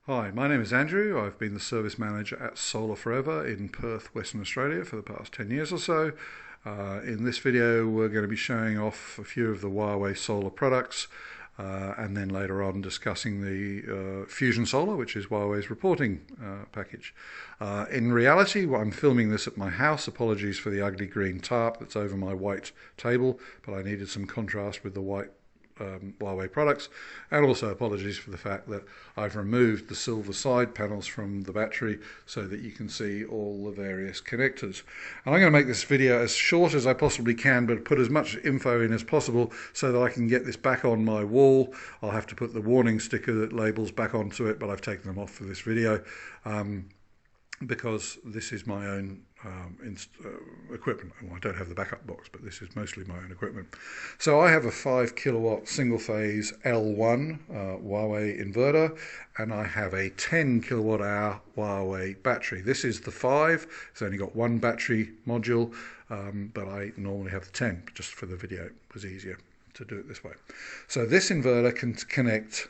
Hi, my name is Andrew. I've been the service manager at Solar Forever in Perth, Western Australia for the past 10 years or so. In this video we're going to be showing off a few of the Huawei Solar products and then later on discussing the Fusion Solar, which is Huawei's reporting package. In reality, I'm filming this at my house. Apologies for the ugly green tarp that's over my white table, but I needed some contrast with the white Huawei products, and also apologies for the fact that I've removed the silver side panels from the battery so that you can see all the various connectors. And I'm going to make this video as short as I possibly can, but put as much info in as possible so that I can get this back on my wall. I'll have to put the warning sticker that labels back onto it, but I've taken them off for this video because this is my own equipment. Well, I don't have the backup box, but this is mostly my own equipment. So I have a 5 kilowatt single phase L1 Huawei inverter, and I have a 10 kilowatt hour Huawei battery. This is the 5. It's only got one battery module, but I normally have the 10 just for the video. It was easier to do it this way. So this inverter can connect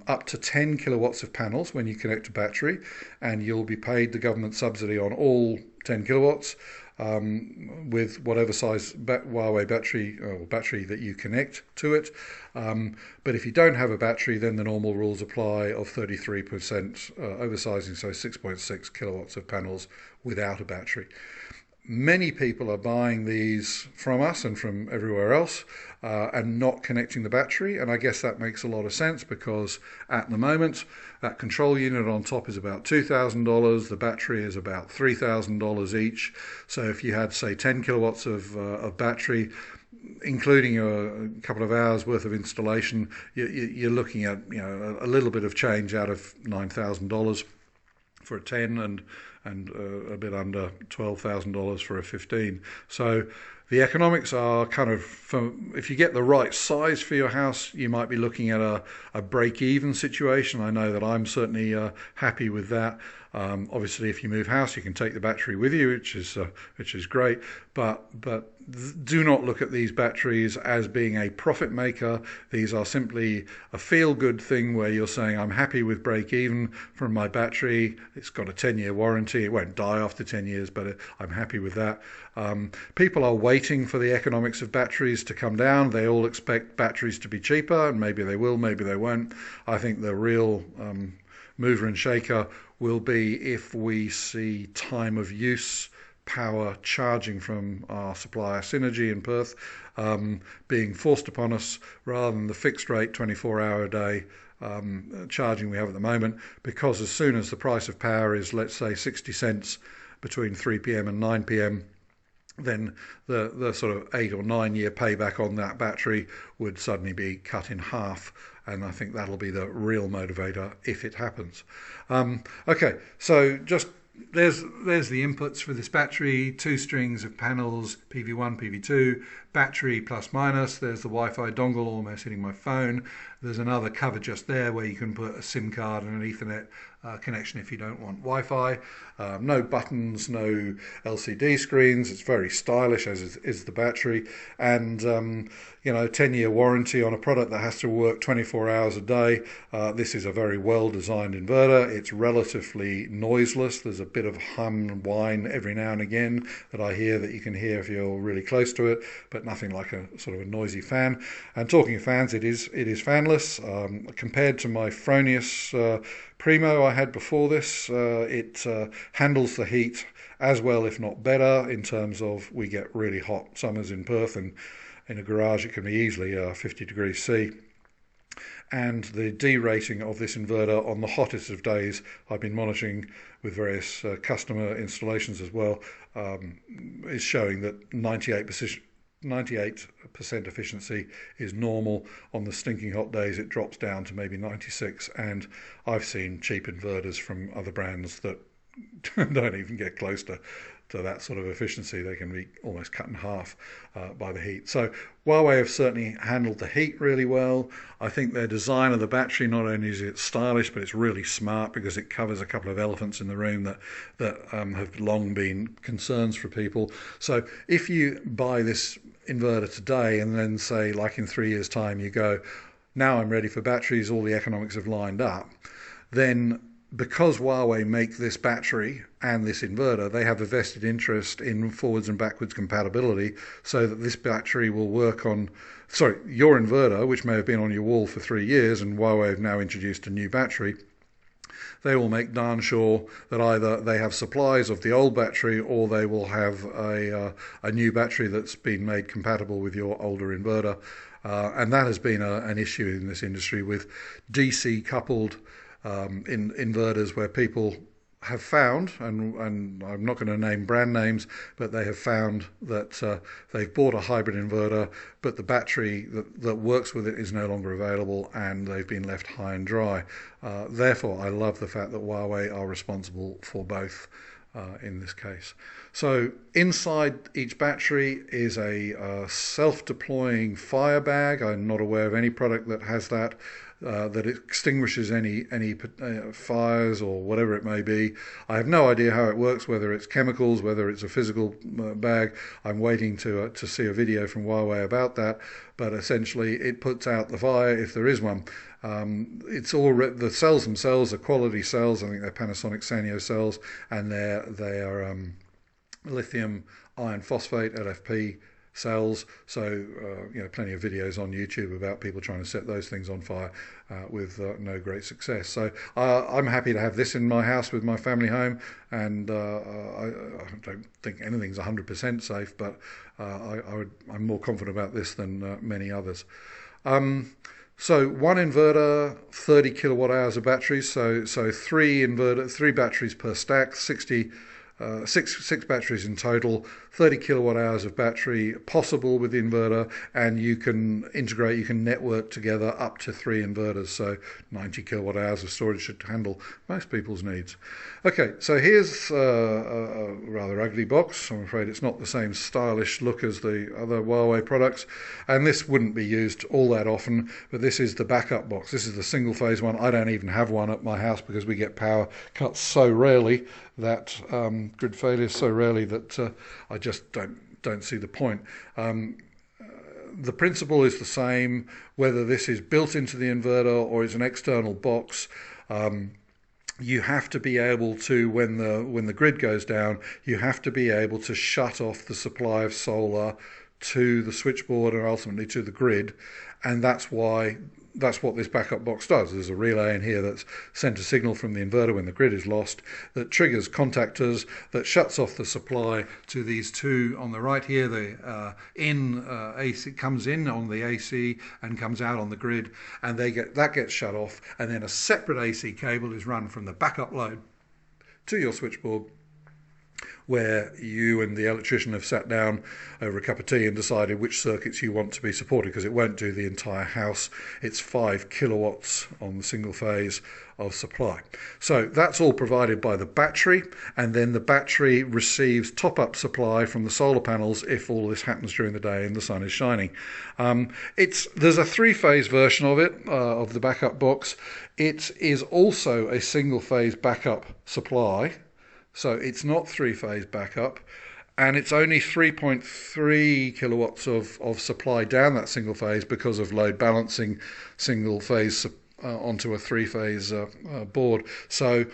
up to 10 kilowatts of panels when you connect a battery, and you'll be paid the government subsidy on all 10 kilowatts with whatever size Huawei battery or battery that you connect to it. But if you don't have a battery, then the normal rules apply of 33% oversizing, so 6.6 kilowatts of panels without a battery. Many people are buying these from us and from everywhere else and not connecting the battery, and I guess that makes a lot of sense because at the moment that control unit on top is about $2,000, the battery is about $3,000 each. So if you had, say, 10 kilowatts of battery, including a couple of hours worth of installation, you're looking at a little bit of change out of $9,000 for a 10 and a bit under $12,000 for a 15. So the economics are kind of, if you get the right size for your house, you might be looking at a break-even situation. I know that I'm certainly happy with that. Obviously, if you move house, you can take the battery with you, which is great. But do not look at these batteries as being a profit maker. These are simply a feel-good thing where you're saying, I'm happy with break-even from my battery. It's got a 10-year warranty. It won't die after 10 years, but I'm happy with that. People are waiting for the economics of batteries to come down. They all expect batteries to be cheaper, and maybe they will, maybe they won't. I think the real mover and shaker will be if we see time of use power charging from our supplier Synergy in Perth being forced upon us rather than the fixed rate 24-hour a day charging we have at the moment, because as soon as the price of power is, let's say, 60 cents between 3 p.m. and 9 p.m, then the sort of 8 or 9 year payback on that battery would suddenly be cut in half, and I think that'll be the real motivator if it happens. Okay, so just there's the inputs for this battery, 2 strings of panels, PV1, PV2, battery plus minus. There's the Wi-Fi dongle almost hitting my phone. There's another cover just there where you can put a SIM card and an Ethernet connection if you don't want Wi-Fi. No buttons, no LCD screens. It's very stylish, as is the battery, and 10-year warranty on a product that has to work 24 hours a day. This is a very well-designed inverter. It's relatively noiseless. There's a bit of hum and whine every now and again that I hear, that you can hear if you're really close to it, but nothing like a sort of a noisy fan. And talking of fans, it is fanless. Compared to my Fronius Primo I had before this, it handles the heat as well, if not better, in terms of we get really hot summers in Perth, and in a garage it can be easily 50 degrees C. And the D rating of this inverter on the hottest of days, I've been monitoring with various customer installations as well, is showing that 98% efficiency is normal. On the stinking hot days it drops down to maybe 96, and I've seen cheap inverters from other brands that don't even get close to that sort of efficiency. They can be almost cut in half by the heat. So Huawei have certainly handled the heat really well. I think their design of the battery, not only is it stylish, but it's really smart because it covers a couple of elephants in the room that have long been concerns for people. So if you buy this inverter today and then say, like in 3 years' time, you go, now I'm ready for batteries, all the economics have lined up, then because Huawei make this battery and this inverter, they have a vested interest in forwards and backwards compatibility so that this battery will work on, sorry, your inverter, which may have been on your wall for 3 years, and Huawei have now introduced a new battery. They will make darn sure that either they have supplies of the old battery or they will have a new battery that's been made compatible with your older inverter. And that has been an issue in this industry with DC coupled inverters, where people have found, and I'm not going to name brand names, but they have found that they've bought a hybrid inverter, but the battery that works with it is no longer available, and they've been left high and dry. Therefore, I love the fact that Huawei are responsible for both in this case. So inside each battery is a self-deploying fire bag. I'm not aware of any product that has that. That extinguishes any fires or whatever it may be. I have no idea how it works, whether it's chemicals, whether it's a physical bag. I'm waiting to see a video from Huawei about that. But essentially, it puts out the fire if there is one. It's all the cells themselves are quality cells. I think they're Panasonic Sanyo cells, and they are lithium iron phosphate LFP cells. So plenty of videos on YouTube about people trying to set those things on fire with no great success. So I'm happy to have this in my house with my family home, and I don't think anything's 100% safe, but I'm more confident about this than many others. So one inverter, 30 kilowatt hours of batteries. So three batteries per stack, 60. Six batteries in total, 30 kilowatt hours of battery possible with the inverter, and you can network together up to 3 inverters, so 90 kilowatt hours of storage should handle most people's needs. Okay, so here's a rather ugly box. I'm afraid it's not the same stylish look as the other Huawei products, and this wouldn't be used all that often, but this is the backup box. This is the single phase one. I don't even have one at my house because we get power cuts so rarely, that grid failures so rarely, that I just don't see the point. The principle is the same, whether this is built into the inverter or it's an external box. You have to be able to, when the grid goes down, you have to be able to shut off the supply of solar to the switchboard and ultimately to the grid, and that's what this backup box does. There's a relay in here that's sent a signal from the inverter when the grid is lost that triggers contactors that shuts off the supply to these two on the right here. The AC comes in on the AC and comes out on the grid, and that gets shut off, and then a separate AC cable is run from the backup load to your switchboard, where you and the electrician have sat down over a cup of tea and decided which circuits you want to be supported, because it won't do the entire house. It's 5 kilowatts on the single phase of supply. So that's all provided by the battery, and then the battery receives top-up supply from the solar panels if all this happens during the day and the sun is shining. There's a 3-phase version of it, of the backup box. It is also a single-phase backup supply. So it's not 3-phase backup, and it's only 3.3 kilowatts of supply down that single phase because of load balancing single phase onto a 3-phase board. So,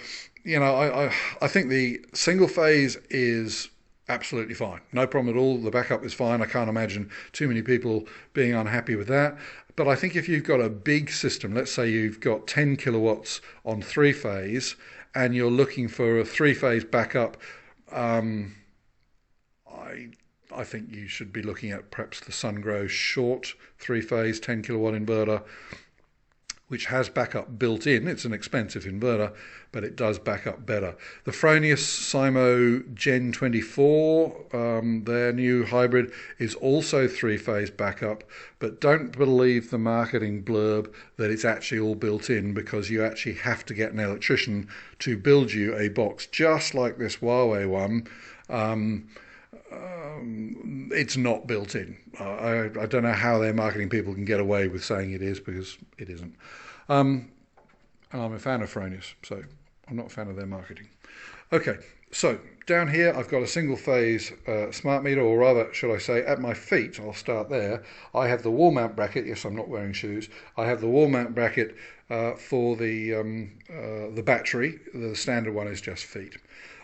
I think the single phase is absolutely fine. No problem at all. The backup is fine. I can't imagine too many people being unhappy with that. But I think if you've got a big system, let's say you've got 10 kilowatts on 3-phase, and you're looking for a 3-phase backup, I think you should be looking at perhaps the Sungrow short 3-phase 10 kilowatt inverter, which has backup built in. It's an expensive inverter, but it does back up better. The Fronius Simo Gen 24, their new hybrid, is also 3-phase backup, but don't believe the marketing blurb that it's actually all built in, because you actually have to get an electrician to build you a box just like this Huawei one. It's not built in. I don't know how their marketing people can get away with saying it is, because it isn't. And I'm a fan of Fronius, so I'm not a fan of their marketing. Okay, So down here I've got a single phase smart meter, or rather should I say at my feet, I'll start there, I have the wall mount bracket. Yes, I'm not wearing shoes. I have the wall mount bracket for the battery. The standard one is just feet.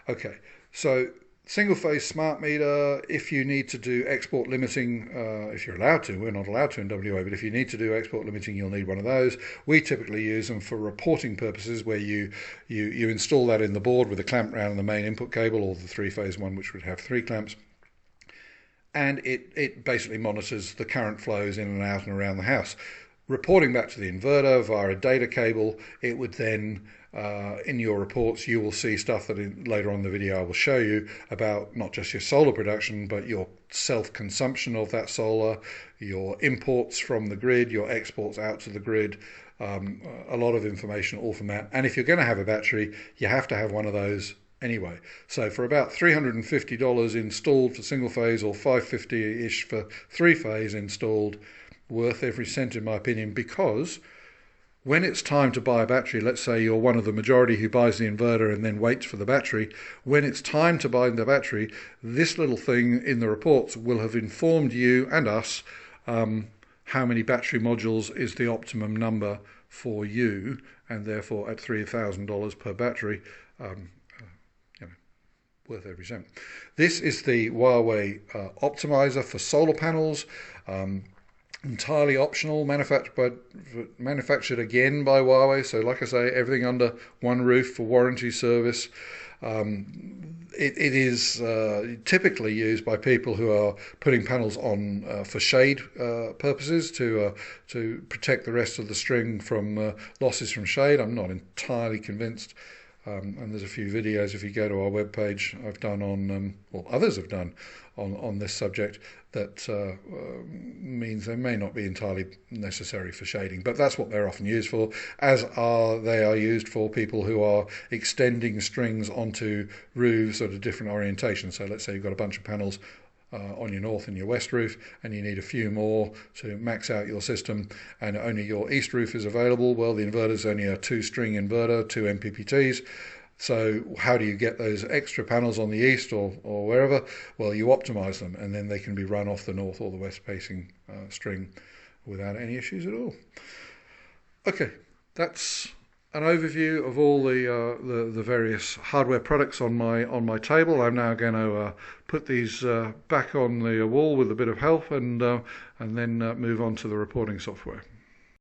Okay, so single phase smart meter, if you need to do export limiting, if you're allowed to, we're not allowed to in WA, but if you need to do export limiting, you'll need one of those. We typically use them for reporting purposes, where you install that in the board with a clamp round the main input cable, or the three-phase one, which would have 3 clamps. And it basically monitors the current flows in and out and around the house. Reporting back to the inverter via a data cable, it would then, in your reports, you will see stuff that later on in the video I will show you about not just your solar production, but your self-consumption of that solar, your imports from the grid, your exports out to the grid, a lot of information all from that. And if you're going to have a battery, you have to have one of those anyway. So for about $350 installed for single phase, or $550-ish for 3-phase installed, worth every cent in my opinion, because when it's time to buy a battery, let's say you're one of the majority who buys the inverter and then waits for the battery, when it's time to buy the battery, this little thing in the reports will have informed you and us how many battery modules is the optimum number for you, and therefore at $3,000 per battery, worth every cent. This is the Huawei optimizer for solar panels. Entirely optional, manufactured again by Huawei. So like I say, everything under one roof for warranty service. It is typically used by people who are putting panels on for shade purposes, to protect the rest of the string from losses from shade. I'm not entirely convinced. And there's a few videos, if you go to our webpage, I've done on, or others have done on this subject, that means they may not be entirely necessary for shading, but that's what they're often used for, as they are used for people who are extending strings onto roofs at a different orientation. So let's say you've got a bunch of panels on your north and your west roof, and you need a few more to max out your system, and only your east roof is available. Well, the inverter's only a 2-string inverter, 2 MPPTs. So how do you get those extra panels on the east or wherever? Well, you optimize them, and then they can be run off the north or the west facing string without any issues at all. Okay, that's an overview of all the various hardware products on my table. I'm now going to put these back on the wall with a bit of help, and then move on to the reporting software.